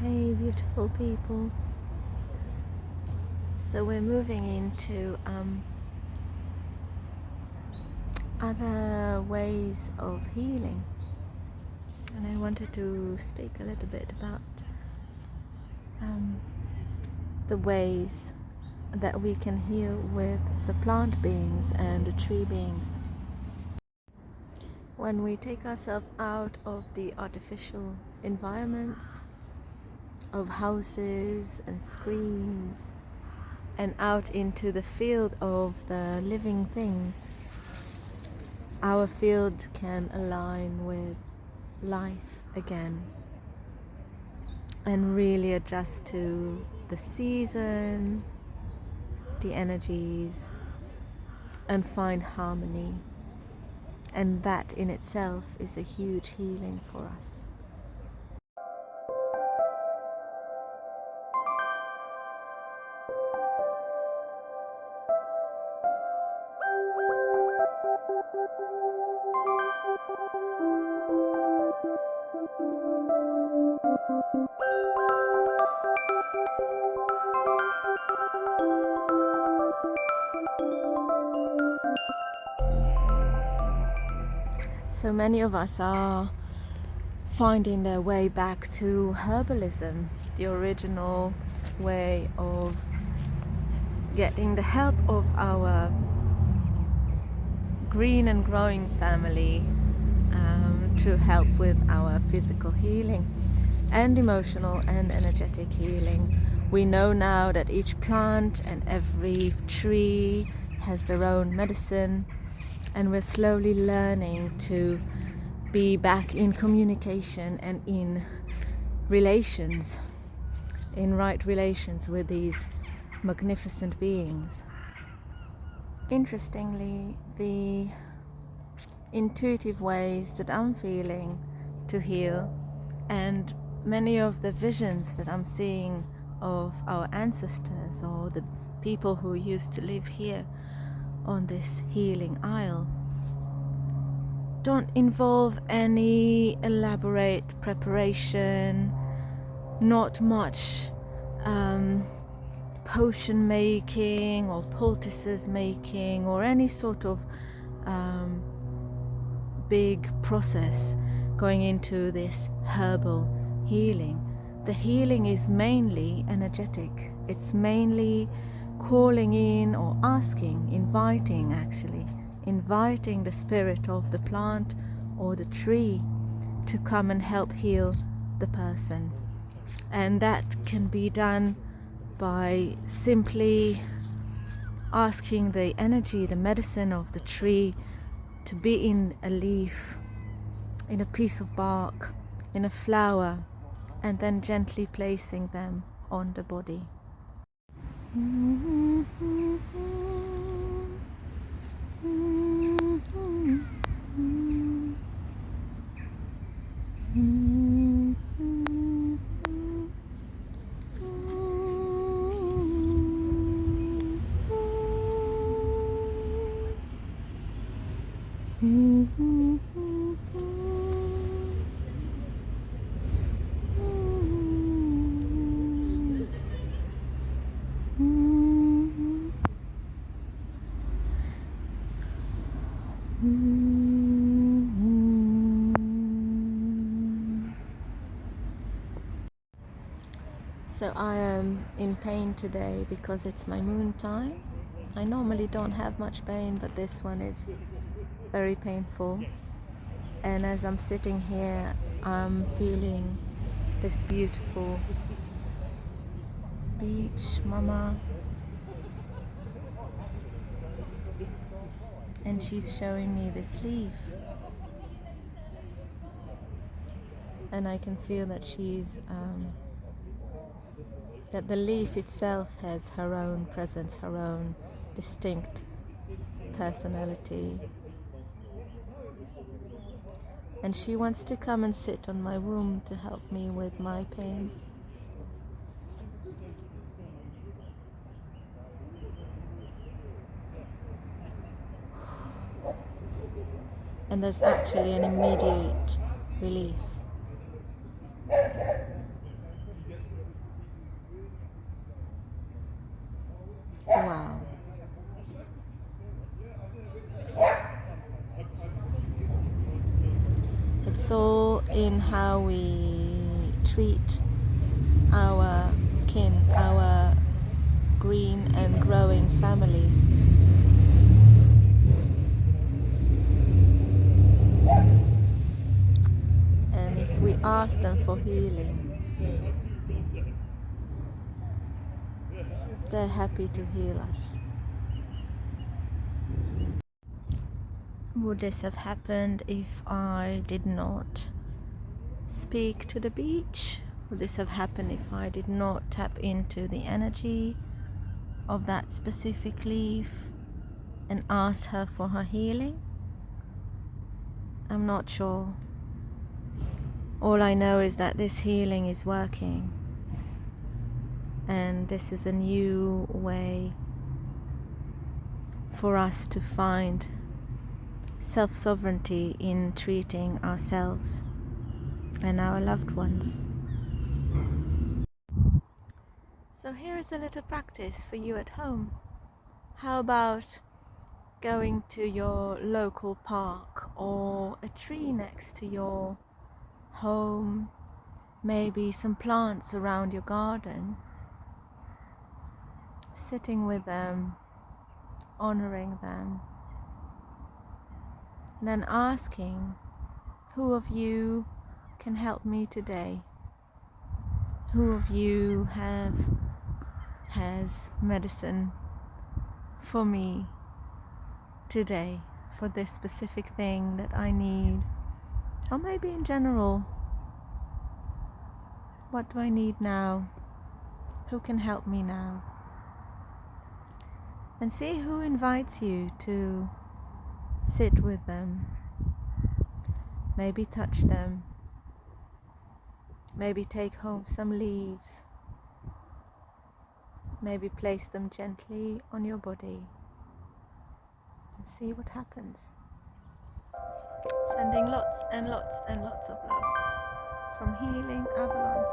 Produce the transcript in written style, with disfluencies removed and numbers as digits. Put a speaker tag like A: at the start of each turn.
A: Hey, beautiful people. So we're moving into other ways of healing, and I wanted to speak a little bit about the ways that we can heal with the plant beings and the tree beings. When we take ourselves out of the artificial environments of houses and screens and out into the field of the living things, our field can align with life again and really adjust to the season, the energies, and find harmony. And that in itself is a huge healing for us. So many of us are finding their way back to herbalism, the original way of getting the help of our green and growing family to help with our physical healing and emotional and energetic healing. We know now that each plant and every tree has their own medicine, and we're slowly learning to be back in communication and in relations, in right relations with these magnificent beings. Interestingly, the intuitive ways that I'm feeling to heal and many of the visions that I'm seeing of our ancestors or the people who used to live here on this healing isle don't involve any elaborate preparation, not much potion making or poultices making or any sort of big process going into this herbal healing. The healing is mainly energetic. It's mainly calling in or asking, inviting the spirit of the plant or the tree to come and help heal the person. And that can be done by simply asking the energy, the medicine of the tree to be in a leaf, in a piece of bark, in a flower, and then gently placing them on the body. So I am in pain today because it's my moon time. I normally don't have much pain, but this one is very painful. And as I'm sitting here, I'm feeling this beautiful beach mama, and she's showing me this leaf. and I can feel that that the leaf itself has her own presence, her own distinct personality. And she wants to come and sit on my womb to help me with my pain. And there's actually an immediate relief. Wow. It's all in how we treat our kin, our green and growing family. And if we ask them for healing, they're happy to heal us. Would this have happened if I did not speak to the beach? Would this have happened if I did not tap into the energy of that specific leaf and ask her for her healing? I'm not sure. All I know is that this healing is working, and this is a new way for us to find self-sovereignty in treating ourselves and our loved ones. So here is a little practice for you at home. How about going to your local park or a tree next to your home, maybe some plants around your garden, sitting with them, honoring them, and then asking, who of you can help me today? Who of you has medicine for me today, for this specific thing that I need? Or maybe in general, what do I need now? Who can help me now? And see who invites you to sit with them. Maybe touch them. Maybe take home some leaves. Maybe place them gently on your body and see what happens. Sending lots and lots and lots of love from Healing Avalon.